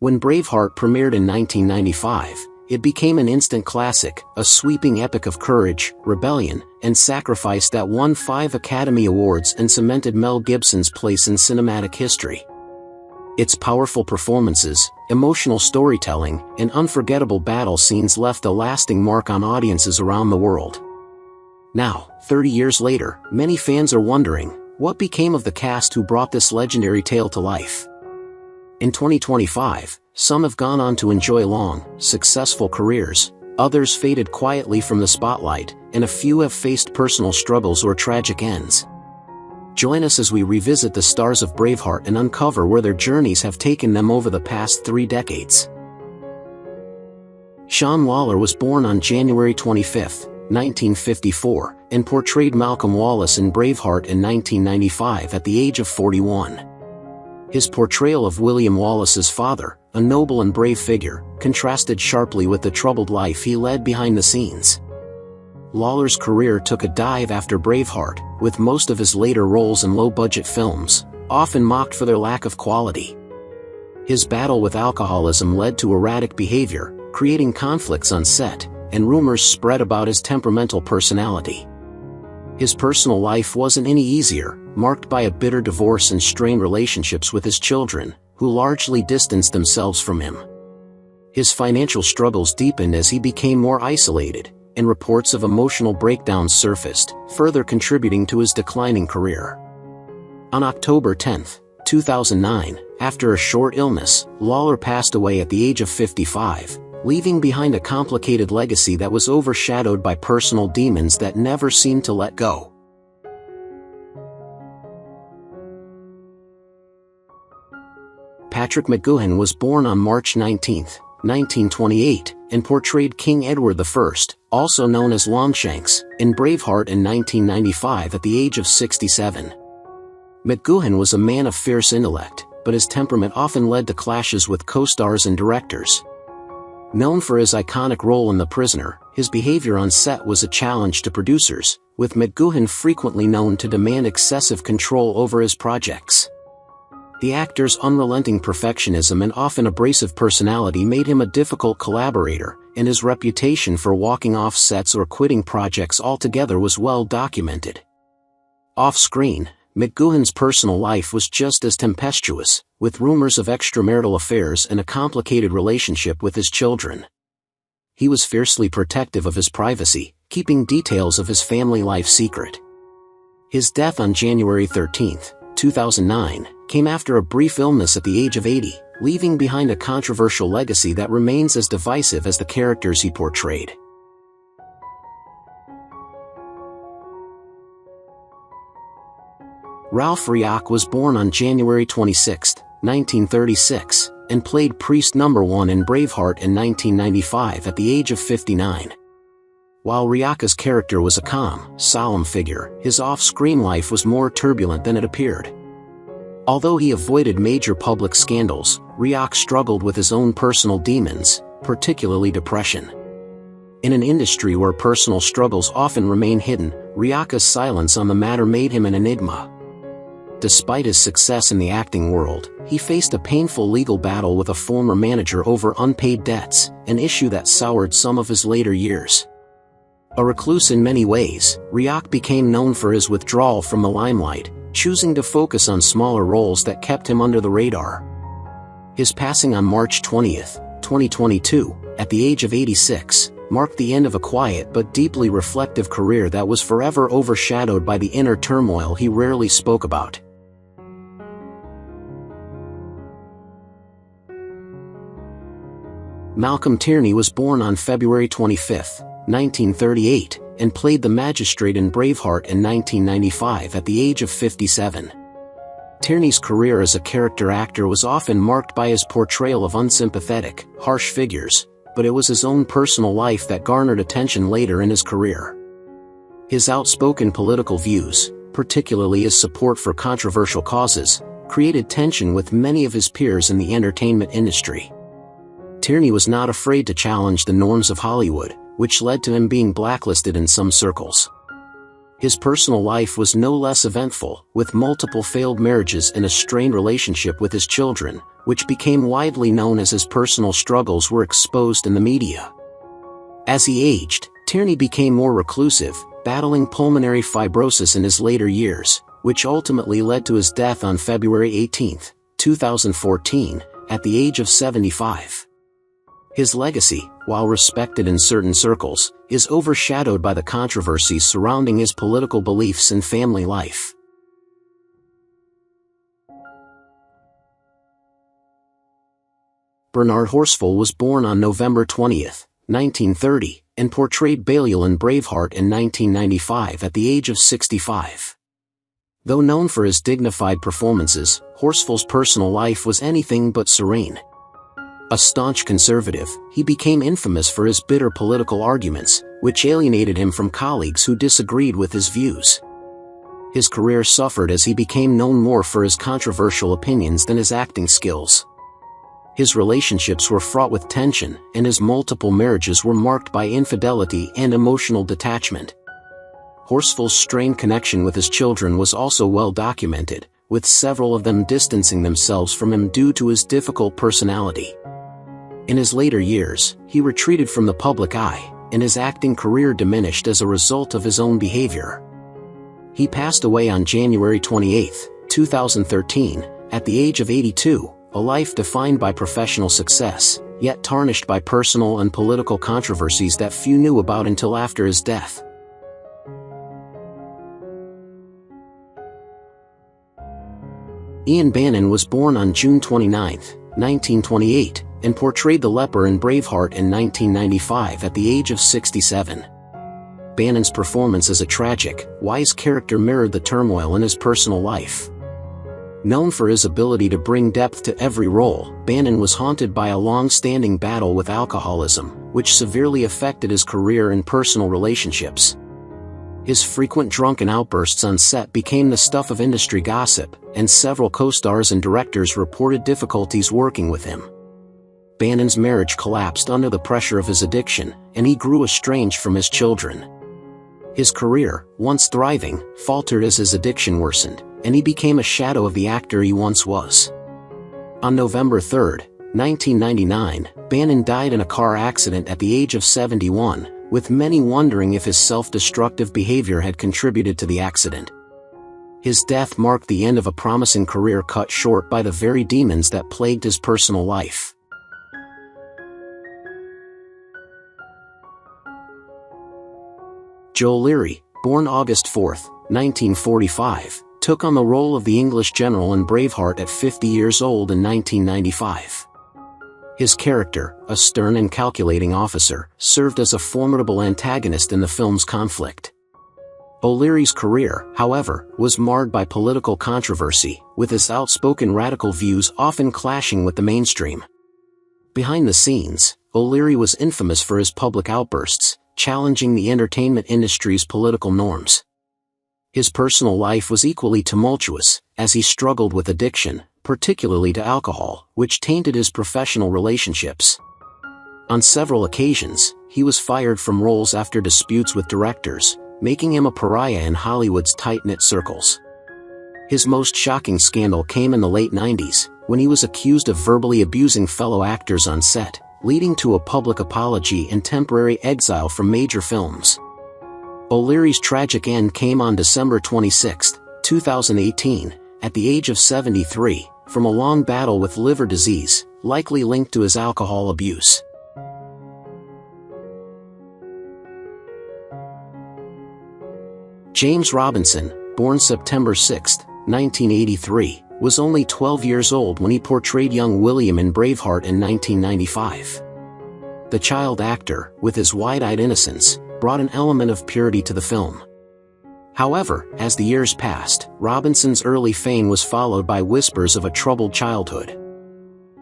When Braveheart premiered in 1995, it became an instant classic, a sweeping epic of courage, rebellion, and sacrifice that won 5 Academy Awards and cemented Mel Gibson's place in cinematic history. Its powerful performances, emotional storytelling, and unforgettable battle scenes left a lasting mark on audiences around the world. Now, 30 years later, many fans are wondering, what became of the cast who brought this legendary tale to life? In 2025, some have gone on to enjoy long, successful careers, others faded quietly from the spotlight, and a few have faced personal struggles or tragic ends. Join us as we revisit the stars of Braveheart and uncover where their journeys have taken them over the past 3 decades. Sean Lawler was born on January 25, 1954, and portrayed Malcolm Wallace in Braveheart in 1995 at the age of 41. His portrayal of William Wallace's father, a noble and brave figure, contrasted sharply with the troubled life he led behind the scenes. Lawler's career took a dive after Braveheart, with most of his later roles in low-budget films, often mocked for their lack of quality. His battle with alcoholism led to erratic behavior, creating conflicts on set, and rumors spread about his temperamental personality. His personal life wasn't any easier, marked by a bitter divorce and strained relationships with his children, who largely distanced themselves from him. His financial struggles deepened as he became more isolated, and reports of emotional breakdowns surfaced, further contributing to his declining career. On October 10, 2009, after a short illness, Lawler passed away at the age of 55, leaving behind a complicated legacy that was overshadowed by personal demons that never seemed to let go. Patrick McGoohan was born on March 19, 1928, and portrayed King Edward I, also known as Longshanks, in Braveheart in 1995 at the age of 67. McGoohan was a man of fierce intellect, but his temperament often led to clashes with co-stars and directors. Known for his iconic role in The Prisoner, his behavior on set was a challenge to producers, with McGoohan frequently known to demand excessive control over his projects. The actor's unrelenting perfectionism and often abrasive personality made him a difficult collaborator, and his reputation for walking off sets or quitting projects altogether was well documented. Off-screen, McGoohan's personal life was just as tempestuous, with rumors of extramarital affairs and a complicated relationship with his children. He was fiercely protective of his privacy, keeping details of his family life secret. His death on January 13, 2009, came after a brief illness at the age of 80, leaving behind a controversial legacy that remains as divisive as the characters he portrayed. Ralph Riach was born on January 26, 1936, and played Priest No. 1 in Braveheart in 1995 at the age of 59. While Riach's character was a calm, solemn figure, his off-screen life was more turbulent than it appeared. Although he avoided major public scandals, Riach struggled with his own personal demons, particularly depression. In an industry where personal struggles often remain hidden, Riach's silence on the matter made him an enigma. Despite his success in the acting world, he faced a painful legal battle with a former manager over unpaid debts, an issue that soured some of his later years. A recluse in many ways, Riach became known for his withdrawal from the limelight, choosing to focus on smaller roles that kept him under the radar. His passing on March 20, 2022, at the age of 86, marked the end of a quiet but deeply reflective career that was forever overshadowed by the inner turmoil he rarely spoke about. Malcolm Tierney was born on February 25, 1938, and played the magistrate in Braveheart in 1995 at the age of 57. Tierney's career as a character actor was often marked by his portrayal of unsympathetic, harsh figures, but it was his own personal life that garnered attention later in his career. His outspoken political views, particularly his support for controversial causes, created tension with many of his peers in the entertainment industry. Tierney was not afraid to challenge the norms of Hollywood, which led to him being blacklisted in some circles. His personal life was no less eventful, with multiple failed marriages and a strained relationship with his children, which became widely known as his personal struggles were exposed in the media. As he aged, Tierney became more reclusive, battling pulmonary fibrosis in his later years, which ultimately led to his death on February 18, 2014, at the age of 75. His legacy, while respected in certain circles, is overshadowed by the controversies surrounding his political beliefs and family life. Bernard Horsfall was born on November 20, 1930, and portrayed Balliol in Braveheart in 1995 at the age of 65. Though known for his dignified performances, Horsfall's personal life was anything but serene. A staunch conservative, he became infamous for his bitter political arguments, which alienated him from colleagues who disagreed with his views. His career suffered as he became known more for his controversial opinions than his acting skills. His relationships were fraught with tension, and his multiple marriages were marked by infidelity and emotional detachment. Horsfall's strained connection with his children was also well documented, with several of them distancing themselves from him due to his difficult personality. In his later years, he retreated from the public eye, and his acting career diminished as a result of his own behavior. He passed away on January 28, 2013, at the age of 82, a life defined by professional success, yet tarnished by personal and political controversies that few knew about until after his death. Ian Bannon was born on June 29, 1928, and portrayed the leper in Braveheart in 1995 at the age of 67. Bannon's performance as a tragic, wise character mirrored the turmoil in his personal life. Known for his ability to bring depth to every role, Bannon was haunted by a long-standing battle with alcoholism, which severely affected his career and personal relationships. His frequent drunken outbursts on set became the stuff of industry gossip, and several co-stars and directors reported difficulties working with him. Bannon's marriage collapsed under the pressure of his addiction, and he grew estranged from his children. His career, once thriving, faltered as his addiction worsened, and he became a shadow of the actor he once was. On November 3, 1999, Bannon died in a car accident at the age of 71, with many wondering if his self-destructive behavior had contributed to the accident. His death marked the end of a promising career cut short by the very demons that plagued his personal life. Joe Leary, born August 4, 1945, took on the role of the English general in Braveheart at 50 years old in 1995. His character, a stern and calculating officer, served as a formidable antagonist in the film's conflict. O'Leary's career, however, was marred by political controversy, with his outspoken radical views often clashing with the mainstream. Behind the scenes, O'Leary was infamous for his public outbursts, challenging the entertainment industry's political norms. His personal life was equally tumultuous, as he struggled with addiction, particularly to alcohol, which tainted his professional relationships. On several occasions, he was fired from roles after disputes with directors, making him a pariah in Hollywood's tight-knit circles. His most shocking scandal came in the late 90s, when he was accused of verbally abusing fellow actors on set, leading to a public apology and temporary exile from major films. O'Leary's tragic end came on December 26, 2018, at the age of 73, from a long battle with liver disease, likely linked to his alcohol abuse. James Robinson, born September 6, 1983, was only 12 years old when he portrayed young William in Braveheart in 1995. The child actor, with his wide-eyed innocence, brought an element of purity to the film. However, as the years passed, Robinson's early fame was followed by whispers of a troubled childhood.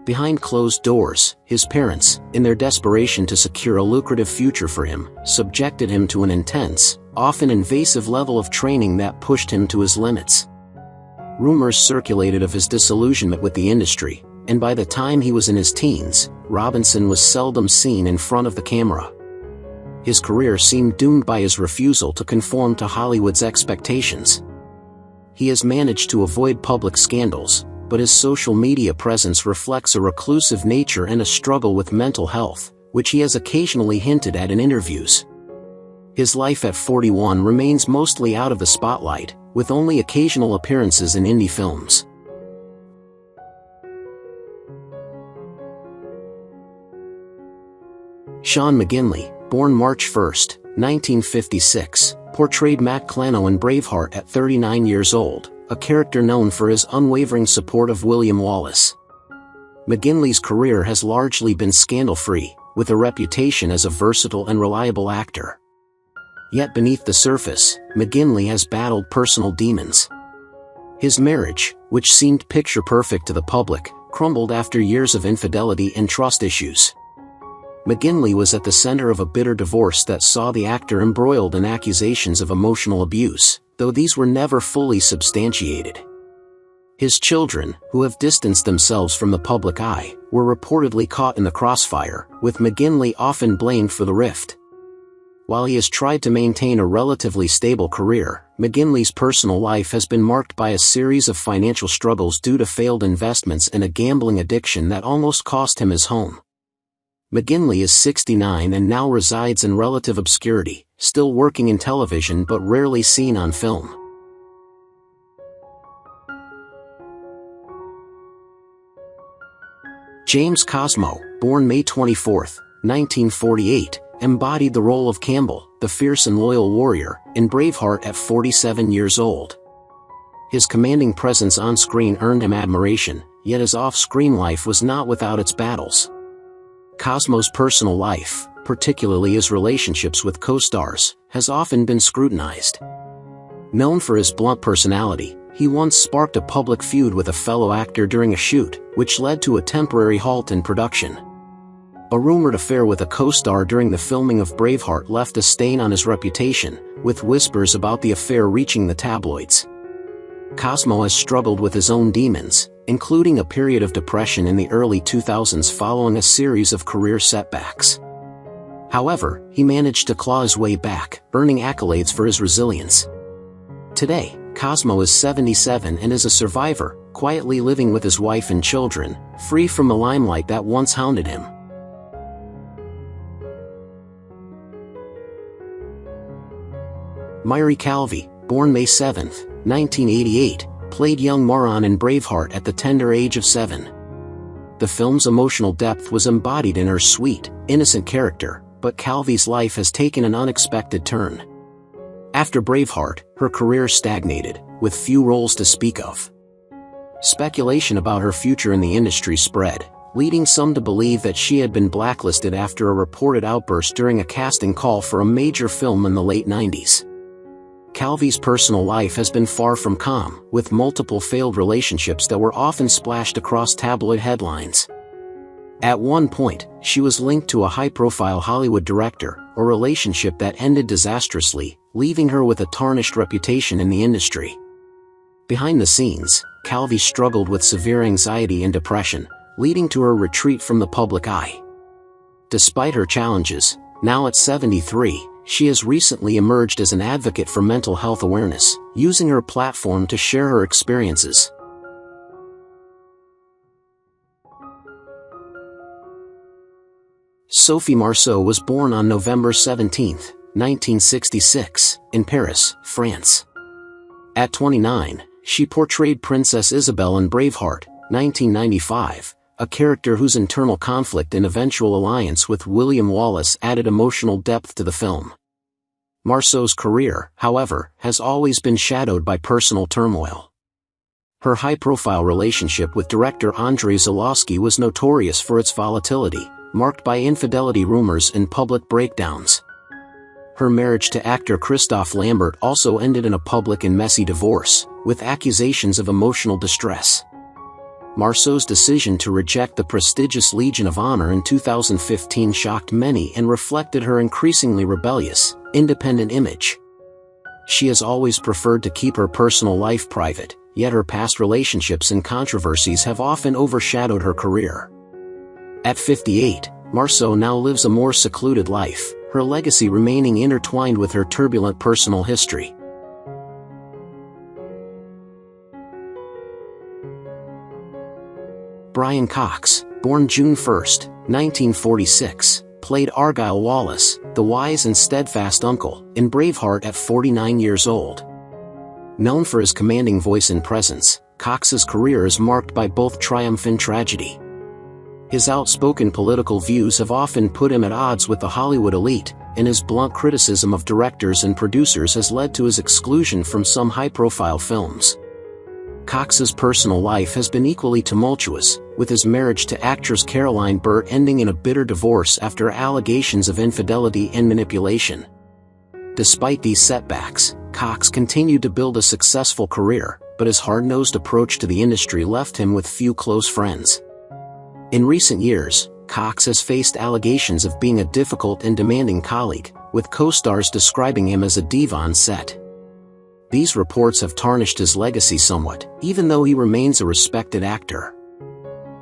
Behind closed doors, his parents, in their desperation to secure a lucrative future for him, subjected him to an intense, often invasive level of training that pushed him to his limits. Rumors circulated of his disillusionment with the industry, and by the time he was in his teens, Robinson was seldom seen in front of the camera. His career seemed doomed by his refusal to conform to Hollywood's expectations. He has managed to avoid public scandals, but his social media presence reflects a reclusive nature and a struggle with mental health, which he has occasionally hinted at in interviews. His life at 41 remains mostly out of the spotlight, with only occasional appearances in indie films. Shawn McGinley, born March 1, 1956, portrayed Matt Clano in Braveheart at 39 years old, a character known for his unwavering support of William Wallace. McGinley's career has largely been scandal-free, with a reputation as a versatile and reliable actor. Yet beneath the surface, McGinley has battled personal demons. His marriage, which seemed picture-perfect to the public, crumbled after years of infidelity and trust issues. McGinley was at the center of a bitter divorce that saw the actor embroiled in accusations of emotional abuse, though these were never fully substantiated. His children, who have distanced themselves from the public eye, were reportedly caught in the crossfire, with McGinley often blamed for the rift. While he has tried to maintain a relatively stable career, McGinley's personal life has been marked by a series of financial struggles due to failed investments and a gambling addiction that almost cost him his home. McGinley is 69 and now resides in relative obscurity, still working in television but rarely seen on film. James Cosmo, born May 24, 1948, embodied the role of Campbell, the fierce and loyal warrior, in Braveheart at 47 years old. His commanding presence on screen earned him admiration, yet his off-screen life was not without its battles. Cosmo's personal life, particularly his relationships with co-stars, has often been scrutinized. Known for his blunt personality, he once sparked a public feud with a fellow actor during a shoot, which led to a temporary halt in production. A rumored affair with a co-star during the filming of Braveheart left a stain on his reputation, with whispers about the affair reaching the tabloids. Cosmo has struggled with his own demons, including a period of depression in the early 2000s following a series of career setbacks. However, he managed to claw his way back, earning accolades for his resilience. Today, Cosmo is 77 and is a survivor, quietly living with his wife and children, free from the limelight that once hounded him. Mhairi Calvey, born May 7, 1988, played young Moran in Braveheart at the tender age of 7. The film's emotional depth was embodied in her sweet, innocent character, but Calvey's life has taken an unexpected turn. After Braveheart, her career stagnated, with few roles to speak of. Speculation about her future in the industry spread, leading some to believe that she had been blacklisted after a reported outburst during a casting call for a major film in the late 90s. Calvey's personal life has been far from calm, with multiple failed relationships that were often splashed across tabloid headlines. At one point, she was linked to a high-profile Hollywood director, a relationship that ended disastrously, leaving her with a tarnished reputation in the industry. Behind the scenes, Calvey struggled with severe anxiety and depression, leading to her retreat from the public eye. Despite her challenges, now at 73, she has recently emerged as an advocate for mental health awareness, using her platform to share her experiences. Sophie Marceau was born on November 17, 1966, in Paris, France. At 29, she portrayed Princess Isabel in Braveheart, 1995, a character whose internal conflict and eventual alliance with William Wallace added emotional depth to the film. Marceau's career, however, has always been shadowed by personal turmoil. Her high-profile relationship with director Andrzej Zulawski was notorious for its volatility, marked by infidelity rumors and public breakdowns. Her marriage to actor Christophe Lambert also ended in a public and messy divorce, with accusations of emotional distress. Marceau's decision to reject the prestigious Legion of Honor in 2015 shocked many and reflected her increasingly rebellious, independent image. She has always preferred to keep her personal life private, yet her past relationships and controversies have often overshadowed her career. At 58, Marceau now lives a more secluded life, her legacy remaining intertwined with her turbulent personal history. Brian Cox, born June 1, 1946, played Argyle Wallace, the wise and steadfast uncle, in Braveheart at 49 years old. Known for his commanding voice and presence, Cox's career is marked by both triumph and tragedy. His outspoken political views have often put him at odds with the Hollywood elite, and his blunt criticism of directors and producers has led to his exclusion from some high-profile films. Cox's personal life has been equally tumultuous, with his marriage to actress Caroline Burt ending in a bitter divorce after allegations of infidelity and manipulation. Despite these setbacks, Cox continued to build a successful career, but his hard-nosed approach to the industry left him with few close friends. In recent years, Cox has faced allegations of being a difficult and demanding colleague, with co-stars describing him as a diva on set. These reports have tarnished his legacy somewhat, even though he remains a respected actor.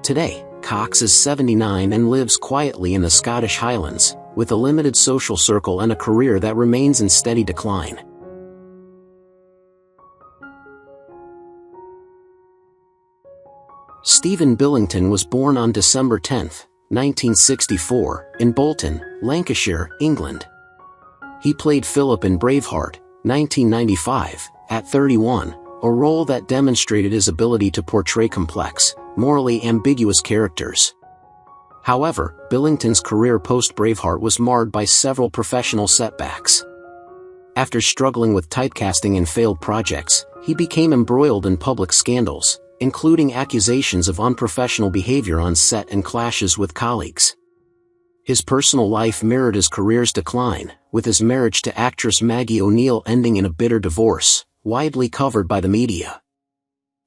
Today, Cox is 79 and lives quietly in the Scottish Highlands, with a limited social circle and a career that remains in steady decline. Stephen Billington was born on December 10, 1964, in Bolton, Lancashire, England. He played Philip in Braveheart, 1995, at 31, a role that demonstrated his ability to portray complex, morally ambiguous characters. However, Billington's career post-Braveheart was marred by several professional setbacks. After struggling with typecasting in failed projects, he became embroiled in public scandals, including accusations of unprofessional behavior on set and clashes with colleagues. His personal life mirrored his career's decline, with his marriage to actress Maggie O'Neill ending in a bitter divorce, widely covered by the media.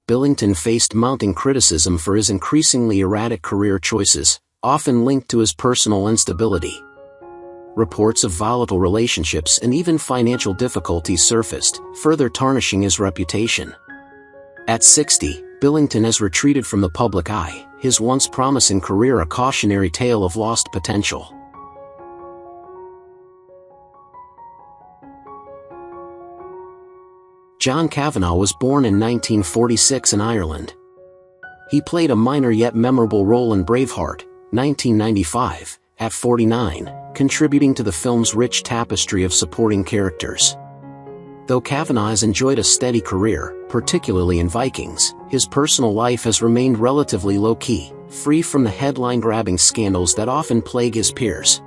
Billington faced mounting criticism for his increasingly erratic career choices, often linked to his personal instability. Reports of volatile relationships and even financial difficulties surfaced, further tarnishing his reputation. At 60, Billington has retreated from the public eye, his once promising career a cautionary tale of lost potential. John Kavanagh was born in 1946 in Ireland. He played a minor yet memorable role in Braveheart, 1995, at 49, contributing to the film's rich tapestry of supporting characters. Though Kavanagh has enjoyed a steady career, particularly in Vikings, his personal life has remained relatively low-key, free from the headline-grabbing scandals that often plague his peers.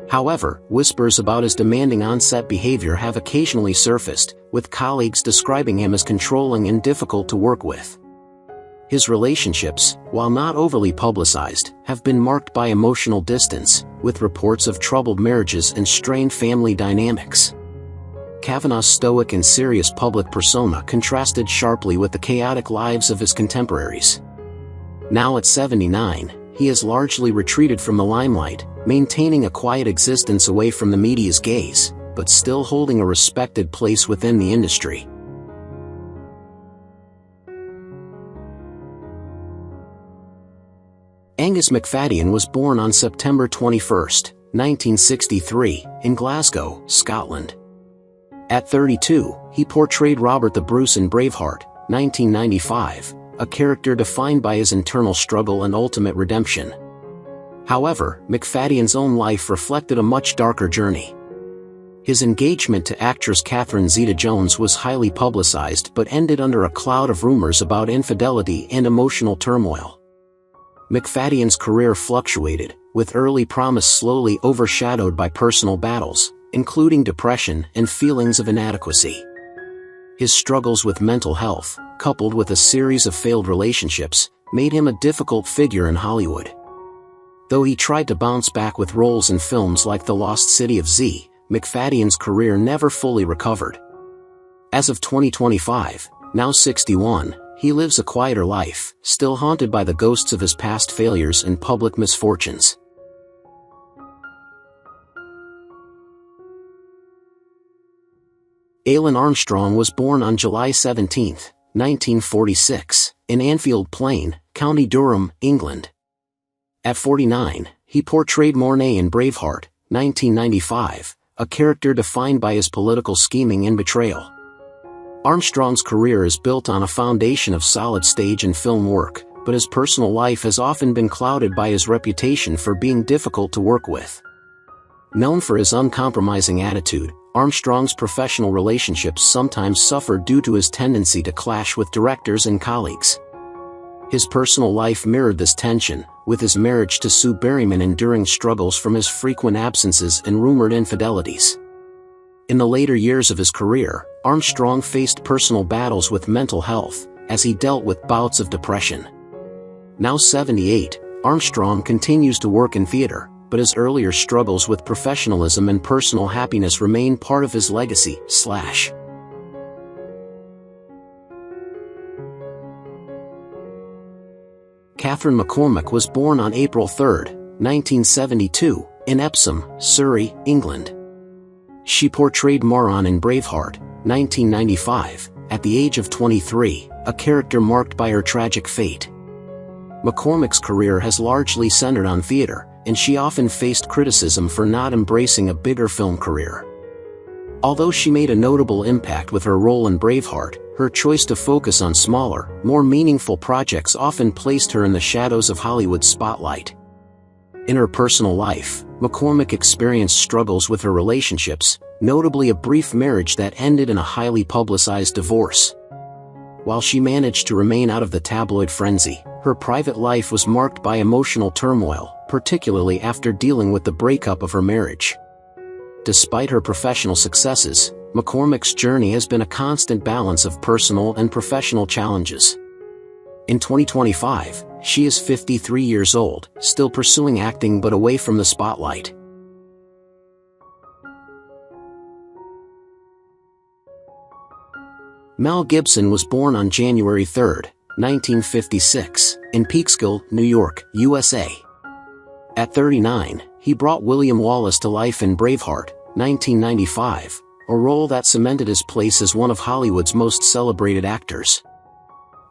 However, whispers about his demanding on-set behavior have occasionally surfaced, with colleagues describing him as controlling and difficult to work with. His relationships, while not overly publicized, have been marked by emotional distance, with reports of troubled marriages and strained family dynamics. Kavanagh's stoic and serious public persona contrasted sharply with the chaotic lives of his contemporaries. Now at 79, he has largely retreated from the limelight, maintaining a quiet existence away from the media's gaze, but still holding a respected place within the industry. Angus Macfadyen was born on September 21, 1963, in Glasgow, Scotland. At 32, he portrayed Robert the Bruce in Braveheart, 1995, a character defined by his internal struggle and ultimate redemption. However, Macfadyen's own life reflected a much darker journey. His engagement to actress Catherine Zeta-Jones was highly publicized but ended under a cloud of rumors about infidelity and emotional turmoil. Macfadyen's career fluctuated, with early promise slowly overshadowed by personal battles, including depression and feelings of inadequacy. His struggles with mental health, coupled with a series of failed relationships, made him a difficult figure in Hollywood. Though he tried to bounce back with roles in films like The Lost City of Z, Macfadyen's career never fully recovered. As of 2025, now 61, he lives a quieter life, still haunted by the ghosts of his past failures and public misfortunes. Alun Armstrong was born on July 17, 1946, in Anfield Plain, County Durham, England. At 49, he portrayed Mornay in Braveheart, 1995, a character defined by his political scheming and betrayal. Armstrong's career is built on a foundation of solid stage and film work, but his personal life has often been clouded by his reputation for being difficult to work with. Known for his uncompromising attitude, Armstrong's professional relationships sometimes suffered due to his tendency to clash with directors and colleagues. His personal life mirrored this tension, with his marriage to Sue Berryman enduring struggles from his frequent absences and rumored infidelities. In the later years of his career, Armstrong faced personal battles with mental health, as he dealt with bouts of depression. Now 78, Armstrong continues to work in theater, but his earlier struggles with professionalism and personal happiness remain part of his legacy. Catherine McCormack was born on April 3, 1972, in Epsom, Surrey, England. She portrayed Moran in Braveheart, 1995, at the age of 23, a character marked by her tragic fate. McCormack's career has largely centered on theater, and she often faced criticism for not embracing a bigger film career. Although she made a notable impact with her role in Braveheart, her choice to focus on smaller, more meaningful projects often placed her in the shadows of Hollywood's spotlight. In her personal life, McCormack experienced struggles with her relationships, notably a brief marriage that ended in a highly publicized divorce. While she managed to remain out of the tabloid frenzy, her private life was marked by emotional turmoil, particularly after dealing with the breakup of her marriage. Despite her professional successes, McCormack's journey has been a constant balance of personal and professional challenges. In 2025, she is 53 years old, still pursuing acting but away from the spotlight. Mel Gibson was born on January 3, 1956, in Peekskill, New York, USA. At 39, he brought William Wallace to life in Braveheart, 1995, a role that cemented his place as one of Hollywood's most celebrated actors.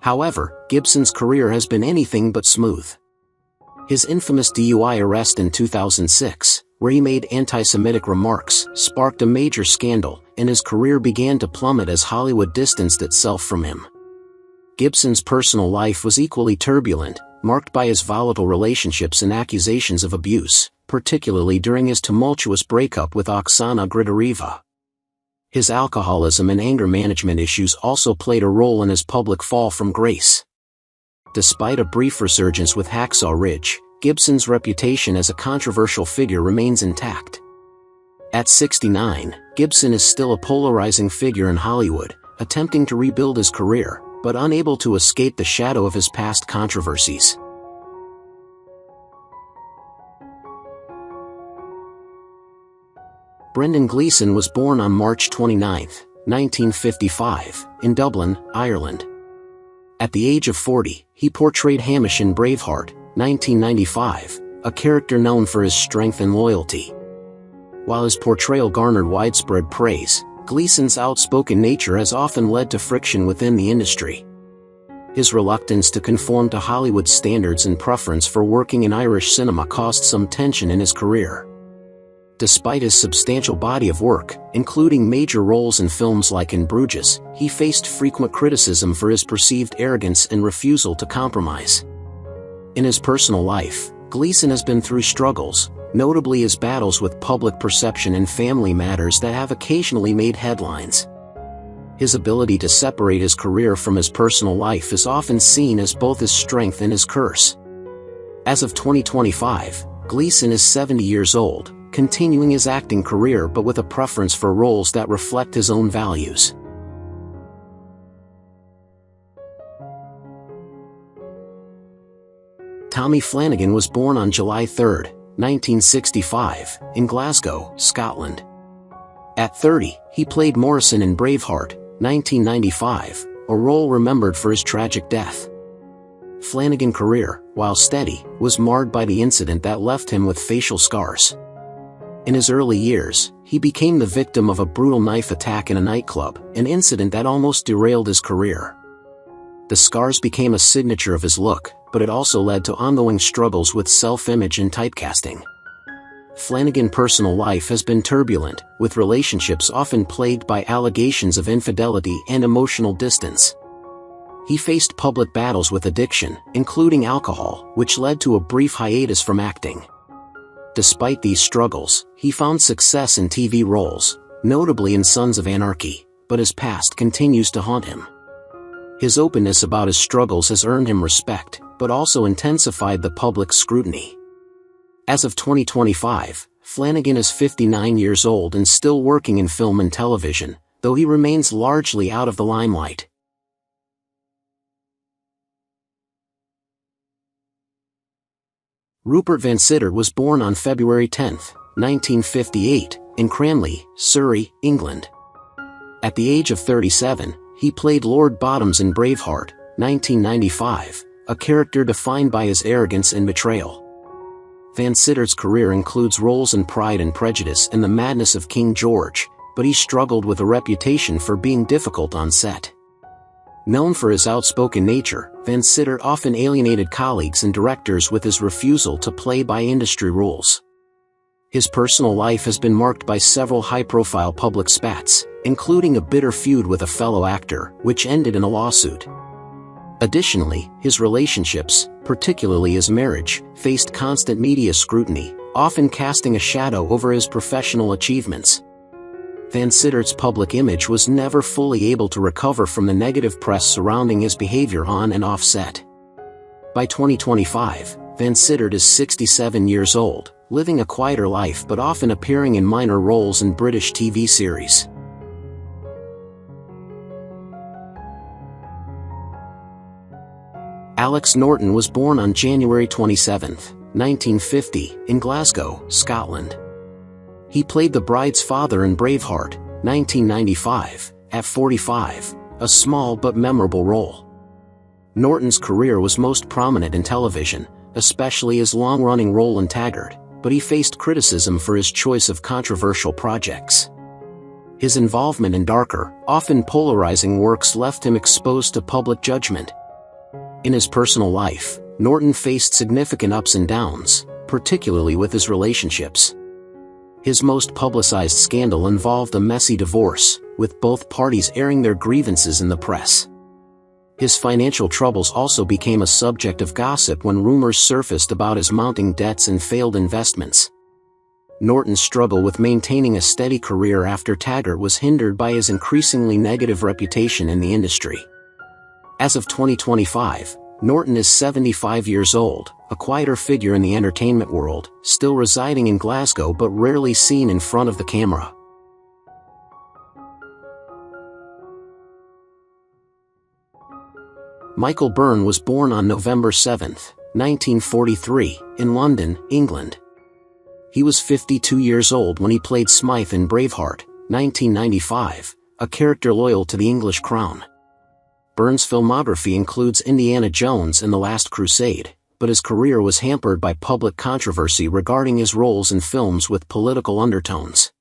However, Gibson's career has been anything but smooth. His infamous DUI arrest in 2006, where he made anti-Semitic remarks, sparked a major scandal, and his career began to plummet as Hollywood distanced itself from him. Gibson's personal life was equally turbulent, marked by his volatile relationships and accusations of abuse, particularly during his tumultuous breakup with Oksana Grigorieva. His alcoholism and anger management issues also played a role in his public fall from grace. Despite a brief resurgence with Hacksaw Ridge, Gibson's reputation as a controversial figure remains intact. At 69, Gibson is still a polarizing figure in Hollywood, attempting to rebuild his career, but unable to escape the shadow of his past controversies. Brendan Gleeson was born on March 29, 1955, in Dublin, Ireland. At the age of 40, he portrayed Hamish in Braveheart, 1995, a character known for his strength and loyalty. While his portrayal garnered widespread praise, Gleeson's outspoken nature has often led to friction within the industry. His reluctance to conform to Hollywood standards and preference for working in Irish cinema caused some tension in his career. Despite his substantial body of work, including major roles in films like In Bruges, he faced frequent criticism for his perceived arrogance and refusal to compromise. In his personal life, Gleeson has been through struggles, notably his battles with public perception and family matters that have occasionally made headlines. His ability to separate his career from his personal life is often seen as both his strength and his curse. As of 2025, Gleeson is 70 years old, continuing his acting career but with a preference for roles that reflect his own values. Tommy Flanagan was born on July 3, 1965, in Glasgow, Scotland. At 30, he played Morrison in Braveheart, 1995, a role remembered for his tragic death. Flanagan's career, while steady, was marred by the incident that left him with facial scars. In his early years, he became the victim of a brutal knife attack in a nightclub, an incident that almost derailed his career. The scars became a signature of his look, but it also led to ongoing struggles with self-image and typecasting. Flanagan's personal life has been turbulent, with relationships often plagued by allegations of infidelity and emotional distance. He faced public battles with addiction, including alcohol, which led to a brief hiatus from acting. Despite these struggles, he found success in TV roles, notably in Sons of Anarchy, but his past continues to haunt him. His openness about his struggles has earned him respect, but also intensified the public's scrutiny. As of 2025, Flanagan is 59 years old and still working in film and television, though he remains largely out of the limelight. Rupert Vansittart was born on February 10, 1958, in Cranley, Surrey, England. At the age of 37, he played Lord Bottoms in Braveheart, 1995, a character defined by his arrogance and betrayal. Vansittart's career includes roles in Pride and Prejudice and The Madness of King George, but he struggled with a reputation for being difficult on set. Known for his outspoken nature, Vansittart often alienated colleagues and directors with his refusal to play by industry rules. His personal life has been marked by several high-profile public spats, including a bitter feud with a fellow actor, which ended in a lawsuit. Additionally, his relationships, particularly his marriage, faced constant media scrutiny, often casting a shadow over his professional achievements. Vansittart's public image was never fully able to recover from the negative press surrounding his behavior on and off set. By 2025, Vansittart is 67 years old, living a quieter life but often appearing in minor roles in British TV series. Alex Norton was born on January 27, 1950, in Glasgow, Scotland. He played the bride's father in Braveheart, 1995, at 45, a small but memorable role. Norton's career was most prominent in television, especially his long-running role in Taggart, but he faced criticism for his choice of controversial projects. His involvement in darker, often polarizing works left him exposed to public judgment. In his personal life, Norton faced significant ups and downs, particularly with his relationships. His most publicized scandal involved a messy divorce, with both parties airing their grievances in the press. His financial troubles also became a subject of gossip when rumors surfaced about his mounting debts and failed investments. Norton's struggle with maintaining a steady career after Taggart was hindered by his increasingly negative reputation in the industry. As of 2025, Norton is 75 years old, a quieter figure in the entertainment world, still residing in Glasgow but rarely seen in front of the camera. Michael Byrne was born on November 7, 1943, in London, England. He was 52 years old when he played Smythe in Braveheart, 1995, a character loyal to the English crown. Byrne's filmography includes Indiana Jones and The Last Crusade, but his career was hampered by public controversy regarding his roles in films with political undertones.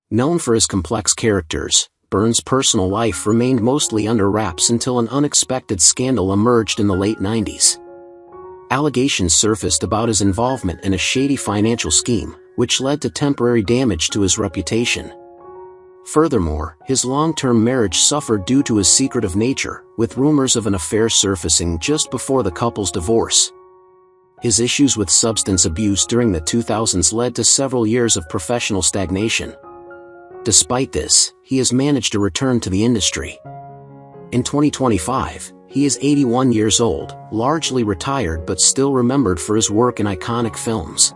Known for his complex characters, Byrne's personal life remained mostly under wraps until an unexpected scandal emerged in the late 90s. Allegations surfaced about his involvement in a shady financial scheme, which led to temporary damage to his reputation. Furthermore, his long-term marriage suffered due to his secretive nature, with rumors of an affair surfacing just before the couple's divorce. His issues with substance abuse during the 2000s led to several years of professional stagnation. Despite this, he has managed to return to the industry. In 2025, he is 81 years old, largely retired but still remembered for his work in iconic films.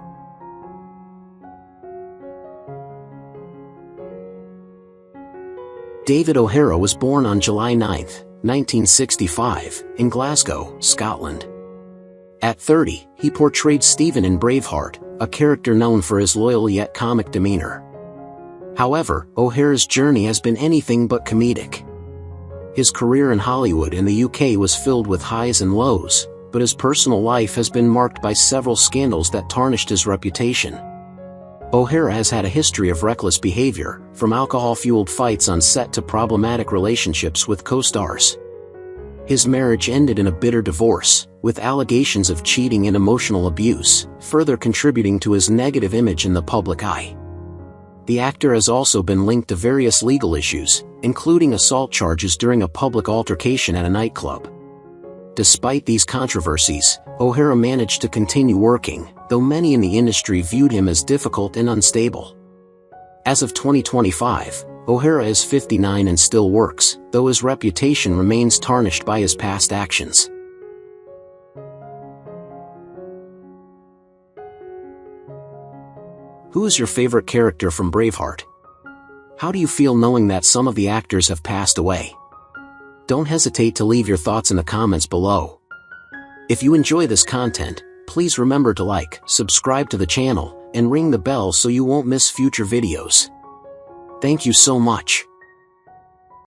David O'Hara was born on July 9, 1965, in Glasgow, Scotland. At 30, he portrayed Stephen in Braveheart, a character known for his loyal yet comic demeanor. However, O'Hara's journey has been anything but comedic. His career in Hollywood and the UK was filled with highs and lows, but his personal life has been marked by several scandals that tarnished his reputation. O'Hara has had a history of reckless behavior, from alcohol-fueled fights on set to problematic relationships with co-stars. His marriage ended in a bitter divorce, with allegations of cheating and emotional abuse, further contributing to his negative image in the public eye. The actor has also been linked to various legal issues, including assault charges during a public altercation at a nightclub. Despite these controversies, O'Hara managed to continue working, though many in the industry viewed him as difficult and unstable. As of 2025, O'Hara is 59 and still works, though his reputation remains tarnished by his past actions. Who is your favorite character from Braveheart? How do you feel knowing that some of the actors have passed away? Don't hesitate to leave your thoughts in the comments below. If you enjoy this content, please remember to like, subscribe to the channel, and ring the bell so you won't miss future videos. Thank you so much.